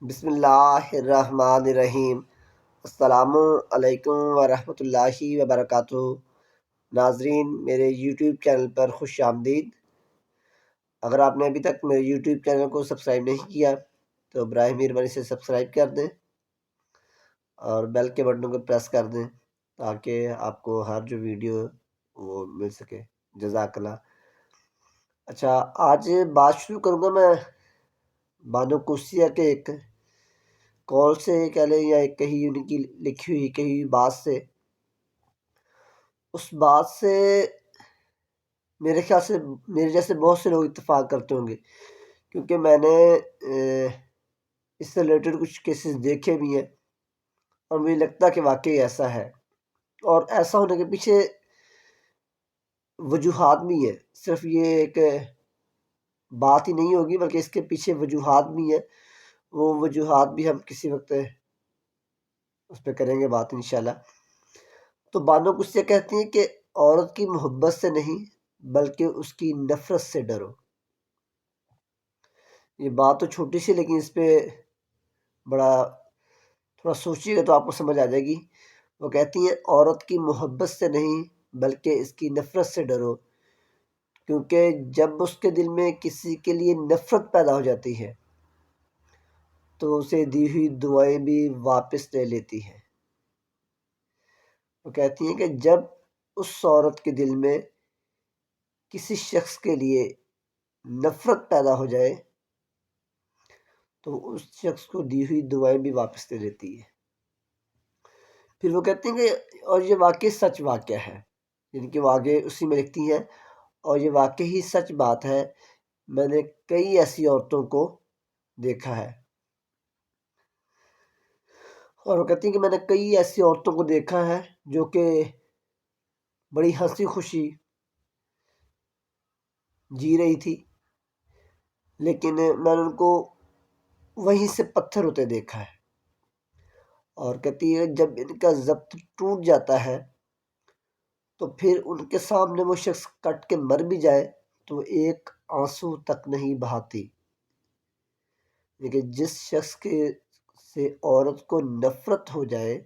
بسم اللہ الرحمن الرحیم۔ السلام علیکم ورحمۃ اللہ وبرکاتہ۔ ناظرین، میرے یوٹیوب چینل پر خوش آمدید۔ اگر آپ نے ابھی تک میرے یوٹیوب چینل کو سبسکرائب نہیں کیا تو براہ مہربانی سے سبسکرائب کر دیں اور بیل کے بٹن کو پریس کر دیں تاکہ آپ کو ہر جو ویڈیو وہ مل سکے۔ جزاک اللہ۔ اچھا، آج بات شروع کروں گا میں بانو قدسیہ کے ایک کال سے کہہ لیں یا ایک کہی ان کی لکھی ہوئی کہی ہوئی بات سے۔ اس بات سے میرے خیال سے میرے جیسے بہت سے لوگ اتفاق کرتے ہوں گے، کیونکہ میں نے اس سے ریلیٹڈ کچھ کیسز دیکھے بھی ہیں اور مجھے لگتا ہے کہ واقعی ایسا ہے، اور ایسا ہونے کے پیچھے وجوہات بھی ہیں۔ صرف یہ ایک بات ہی نہیں ہوگی بلکہ اس کے پیچھے وجوہات بھی ہیں۔ وہ وجوہات بھی ہم کسی وقت اس پہ کریں گے بات انشاءاللہ۔ تو بانو قدسیہ کہتی ہیں کہ عورت کی محبت سے نہیں بلکہ اس کی نفرت سے ڈرو۔ یہ بات تو چھوٹی سی، لیکن اس پہ بڑا تھوڑا سوچیے گا تو آپ کو سمجھ آ جائے گی۔ وہ کہتی ہیں عورت کی محبت سے نہیں بلکہ اس کی نفرت سے ڈرو، کیونکہ جب اس کے دل میں کسی کے لیے نفرت پیدا ہو جاتی ہے تو اسے دی ہوئی دعائیں بھی واپس لے لیتی ہے۔ وہ کہتی ہیں کہ جب اس عورت کے دل میں کسی شخص کے لیے نفرت پیدا ہو جائے تو اس شخص کو دی ہوئی دعائیں بھی واپس لے لیتی ہے۔ پھر وہ کہتی ہیں کہ اور یہ واقعی سچ واقعہ ہے، یعنی کہ وہ آگے اسی میں لکھتی ہیں اور یہ واقعی سچ بات ہے، میں نے کئی ایسی عورتوں کو دیکھا ہے۔ اور وہ کہتی ہیں کہ میں نے کئی ایسی عورتوں کو دیکھا ہے جو کہ بڑی ہنسی خوشی جی رہی تھی، لیکن میں نے ان کو وہیں سے پتھر ہوتے دیکھا ہے۔ اور کہتی ہے جب ان کا ضبط ٹوٹ جاتا ہے تو پھر ان کے سامنے وہ شخص کٹ کے مر بھی جائے تو ایک آنسو تک نہیں بہاتی۔ لیکن جس شخص کے سے عورت کو نفرت ہو جائے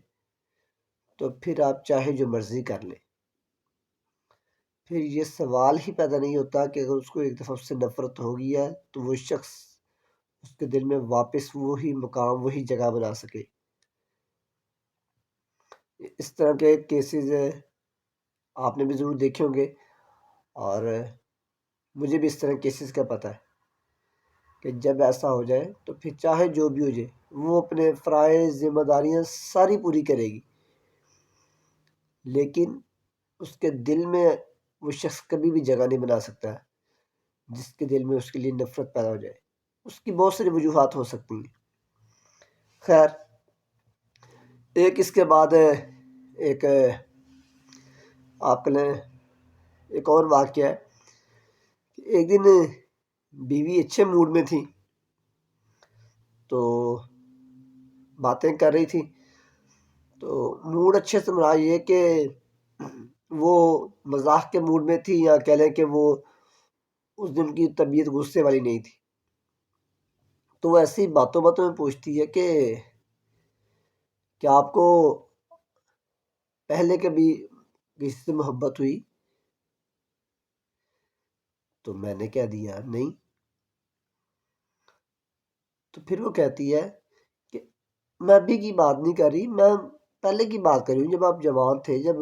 تو پھر آپ چاہے جو مرضی کر لیں، پھر یہ سوال ہی پیدا نہیں ہوتا کہ اگر اس کو ایک دفعہ اس سے نفرت ہو گئی ہے تو وہ شخص اس کے دل میں واپس وہی مقام وہی جگہ بنا سکے۔ اس طرح کے کیسز آپ نے بھی ضرور دیکھے ہوں گے، اور مجھے بھی اس طرح کیسز کا پتہ ہے کہ جب ایسا ہو جائے تو پھر چاہے جو بھی ہو جائے وہ اپنے فرائض ذمہ داریاں ساری پوری کرے گی، لیکن اس کے دل میں وہ شخص کبھی بھی جگہ نہیں بنا سکتا جس کے دل میں اس کے لیے نفرت پیدا ہو جائے۔ اس کی بہت ساری وجوہات ہو سکتی ہیں۔ خیر، ایک اس کے بعد ایک آپ کے لیں ایک اور واقعہ ہے۔ ایک دن بیوی اچھے موڈ میں تھی تو باتیں کر رہی تھی، تو موڈ اچھے سے مراد یہ کہ وہ مزاح کے موڈ میں تھی، یا کہہ لیں کہ وہ اس دن کی طبیعت غصے والی نہیں تھی۔ تو وہ ایسی باتوں باتوں میں پوچھتی ہے کہ کیا آپ کو پہلے کبھی کسی سے محبت ہوئی؟ تو میں نے کہہ دیا نہیں۔ تو پھر وہ کہتی ہے کہ میں ابھی کی بات نہیں کر رہی، میں پہلے کی بات کر رہی ہوں، جب آپ جوان تھے، جب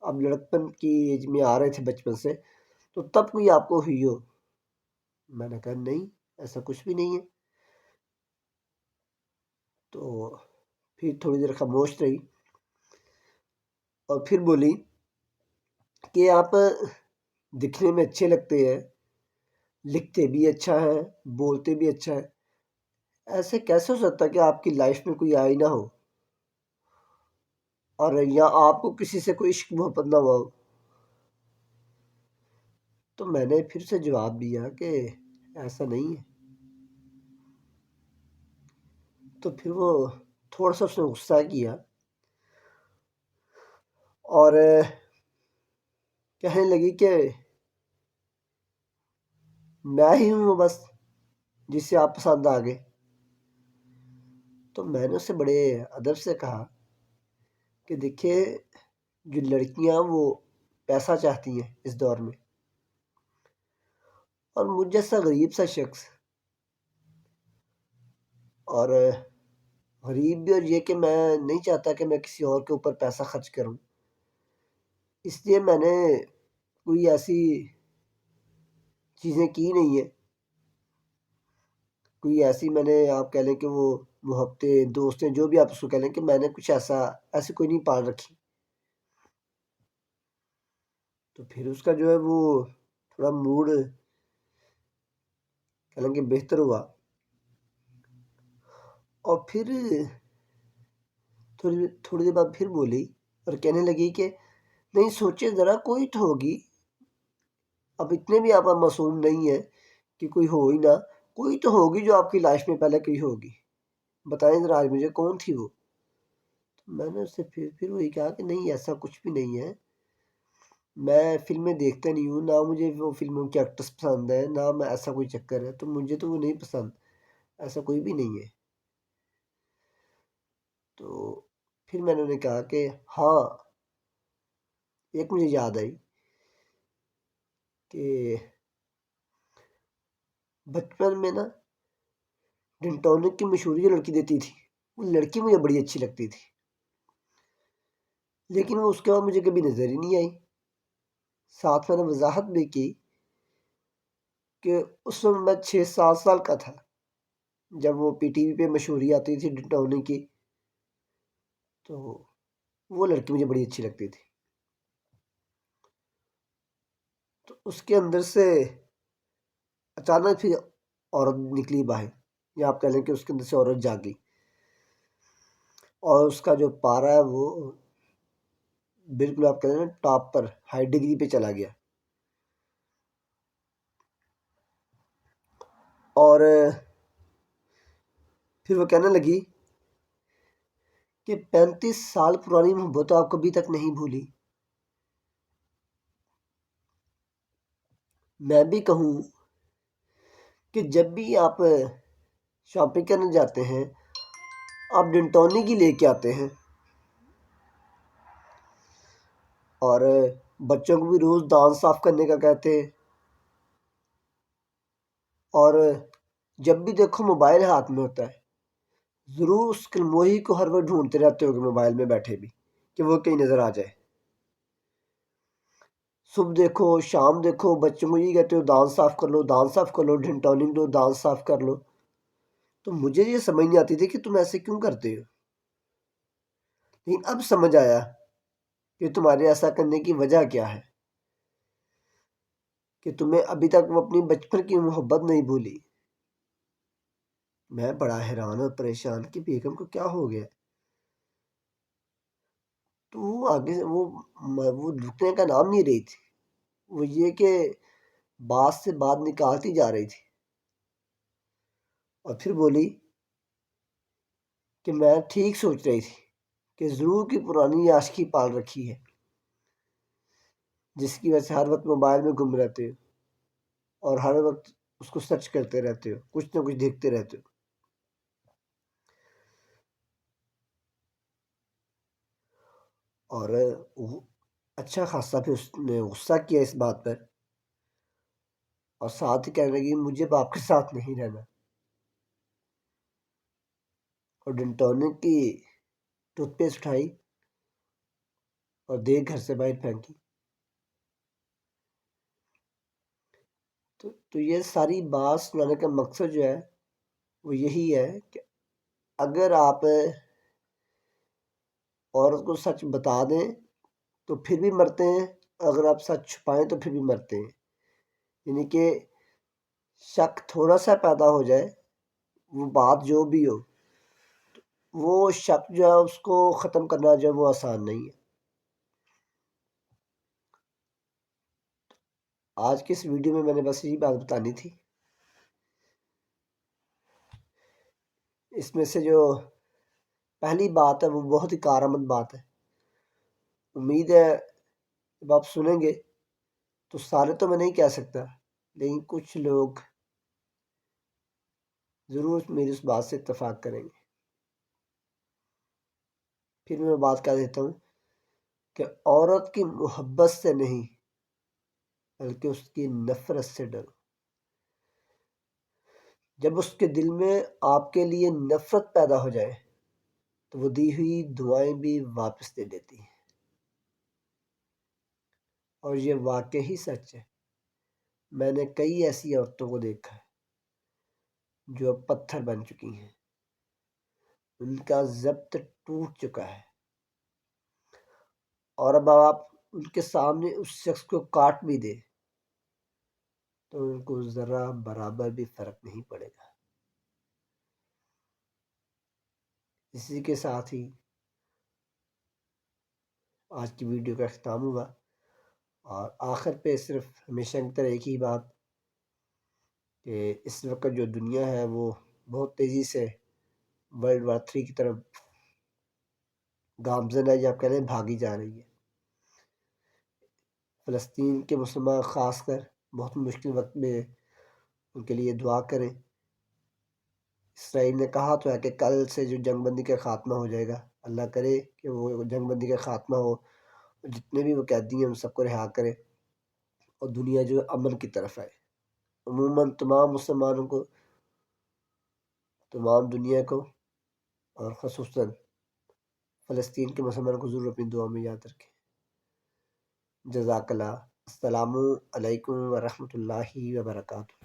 آپ لڑکپن کی ایج میں آ رہے تھے بچپن سے، تو تب کوئی آپ کو ہوئی ہو؟ میں نے کہا نہیں، ایسا کچھ بھی نہیں ہے۔ تو پھر تھوڑی دیر خاموش رہی اور پھر بولی کہ آپ دکھنے میں اچھے لگتے ہیں، لکھتے بھی اچھا ہے، بولتے بھی اچھا ہے، ایسے کیسے ہو سکتا ہے کہ آپ کی لائف میں کوئی آئی نہ ہو اور یا آپ کو کسی سے کوئی عشق محبت نہ ہوا ہو؟ تو میں نے پھر سے جواب دیا کہ ایسا نہیں ہے۔ تو پھر وہ تھوڑا سا اس نے غصہ کیا اور کہنے لگی کہ میں ہی ہوں بس جسے آپ پسند آ گئے۔ تو میں نے اس سے بڑے ادب سے کہا کہ دیکھیے جو لڑکیاں وہ پیسہ چاہتی ہیں اس دور میں، اور مجھ جیسا غریب سا شخص، اور غریب بھی، اور یہ کہ میں نہیں چاہتا کہ میں کسی اور کے اوپر پیسہ خرچ کروں، اس لیے میں نے کوئی ایسی چیزیں کی نہیں ہیں، کوئی ایسی میں نے آپ کہہ لیں کہ وہ محبتیں، دوستیں، جو بھی آپ اس کو کہہ لیں، کہ میں نے کچھ ایسی کوئی نہیں پال رکھی۔ تو پھر اس کا جو ہے وہ تھوڑا موڈ کہہ لیں کہ بہتر ہوا، اور پھر تھوڑی دیر بعد پھر بولی اور کہنے لگی کہ نہیں سوچے ذرا، کوئی تو ہوگی، اب اتنے بھی آپ معصوم نہیں ہیں کہ کوئی ہو ہی نہ، کوئی تو ہوگی جو آپ کی لائف میں پہلے کوئی ہوگی، بتائیں ذرا آج مجھے کون تھی وہ۔ میں نے اس سے پھر وہی کہا کہ نہیں ایسا کچھ بھی نہیں ہے، میں فلمیں دیکھتا نہیں ہوں، نہ مجھے وہ فلموں کے ایکٹرس پسند ہیں، نہ میں ایسا کوئی چکر ہے، تو مجھے تو وہ نہیں پسند، ایسا کوئی بھی نہیں ہے۔ تو پھر میں نے انہیں کہا کہ ہاں ایک مجھے یاد آئی کہ بچپن میں نا ڈن ٹونک کی مشہوری جو لڑکی دیتی تھی، وہ لڑکی مجھے بڑی اچھی لگتی تھی، لیکن وہ اس کے بعد مجھے کبھی نظر ہی نہیں آئی۔ ساتھ میں نے وضاحت بھی کی کہ اس وقت میں 6-7 سال کا تھا جب وہ پی ٹی وی پہ مشہوری آتی تھی ڈن ٹونک کی، تو وہ لڑکی مجھے بڑی اچھی لگتی تھی۔ تو اس کے اندر سے اچانک پھر عورت نکلی باہر، یا آپ کہہ لیں کہ اس کے اندر سے عورت جاگی، اور اس کا جو پارا ہے وہ بالکل آپ کہہ لیں ٹاپ پر، ہائی ڈگری پہ چلا گیا، اور پھر وہ کہنے لگی کہ 35 سال پرانی محبت آپ کبھی تک نہیں بھولی۔ میں بھی کہوں کہ جب بھی آپ شاپنگ کرنے جاتے ہیں، آپ ڈن ٹونک ہی لے کے آتے ہیں، اور بچوں کو بھی روز دانت صاف کرنے کا کہتے ہیں، اور جب بھی دیکھو موبائل ہاتھ میں ہوتا ہے، ضرور اس کلموہی کو ہر وقت ڈھونڈتے رہتے ہو کہ موبائل میں بیٹھے بھی، کہ وہ کہیں نظر آ جائے۔ صبح دیکھو شام دیکھو بچوں کو یہ کہتے ہو دانت صاف کر لو، دانت صاف کر لو، ڈن ٹونک دو، دانت صاف کر لو۔ تو مجھے یہ سمجھ نہیں آتی تھی کہ تم ایسے کیوں کرتے ہو، لیکن اب سمجھ آیا کہ تمہارے ایسا کرنے کی وجہ کیا ہے، کہ تمہیں ابھی تک وہ اپنی بچپن کی محبت نہیں بھولی۔ میں بڑا حیران اور پریشان کہ بیگم کو کیا ہو گیا، تو وہ آگے سے وہ رکنے کا نام نہیں رہی تھی، وہ یہ کہ بات سے بات نکالتی جا رہی تھی، اور پھر بولی کہ میں ٹھیک سوچ رہی تھی کہ ضرور کی پرانی عاشقی پال رکھی ہے، جس کی وجہ سے ہر وقت موبائل میں گم رہتے ہو، اور ہر وقت اس کو سرچ کرتے رہتے ہو، کچھ نہ کچھ دیکھتے رہتے ہو۔ اور اچھا خاصا پھر اس نے غصہ کیا اس بات پر، اور ساتھ ہی کہنے لگی مجھے اب آپ کے ساتھ نہیں رہنا، اور ڈن ٹونک کی ٹوتھ پیسٹ اٹھائی اور دیکھ گھر سے باہر پھینکی۔ تو یہ ساری بات سنانے کا مقصد جو ہے وہ یہی ہے کہ اگر آپ عورت کو سچ بتا دیں تو پھر بھی مرتے ہیں، اگر آپ سچ چھپائیں تو پھر بھی مرتے ہیں، یعنی کہ شک تھوڑا سا پیدا ہو جائے، وہ بات جو بھی ہو، وہ شک جو ہے اس کو ختم کرنا جو ہے وہ آسان نہیں ہے۔ آج کی اس ویڈیو میں نے بس یہی بات بتانی تھی۔ اس میں سے جو پہلی بات ہے وہ بہت ہی کارآمد بات ہے، امید ہے جب آپ سنیں گے تو سارے تو میں نہیں کہہ سکتا، لیکن کچھ لوگ ضرور میری اس بات سے اتفاق کریں گے۔ پھر میں بات کر دیتا ہوں کہ عورت کی محبت سے نہیں بلکہ اس کی نفرت سے ڈرو۔ جب اس کے دل میں آپ کے لیے نفرت پیدا ہو جائے تو وہ دی ہوئی دعائیں بھی واپس دے دیتی ہیں، اور یہ واقعی سچ ہے۔ میں نے کئی ایسی عورتوں کو دیکھا ہے جو اب پتھر بن چکی ہیں، ان کا ضبط ٹوٹ چکا ہے، اور اب آپ ان کے سامنے اس شخص کو کاٹ بھی دے تو ان کو ذرا برابر بھی فرق نہیں پڑے گا۔ اسی کے ساتھ ہی آج کی ویڈیو کا اختتام ہوا، اور آخر پہ صرف ہمیشہ کی طرح ایک ہی بات کہ اس وقت جو دنیا ہے وہ بہت تیزی سے ورلڈ وار 3 کی طرف گامزن ہے، یا آپ کہہ لیں بھاگی جا رہی ہے۔ فلسطین کے مسلمان خاص کر بہت مشکل وقت میں ان کے لیے دعا کریں۔ اسرائیل نے کہا تو ہے کہ کل سے جو جنگ بندی کا خاتمہ ہو جائے گا، اللہ کرے کہ وہ جنگ بندی کا خاتمہ ہو، جتنے بھی وہ قیدی ہیں ان سب کو رہا کرے اور دنیا جو امن کی طرف آئے۔ عموماً تمام مسلمانوں کو، تمام دنیا کو، اور خصوصاً فلسطین کے مسلمانوں کو ضرور اپنی دعا میں یاد رکھیں۔ جزاک اللہ۔ السلام علیکم ورحمۃ اللہ وبرکاتہ۔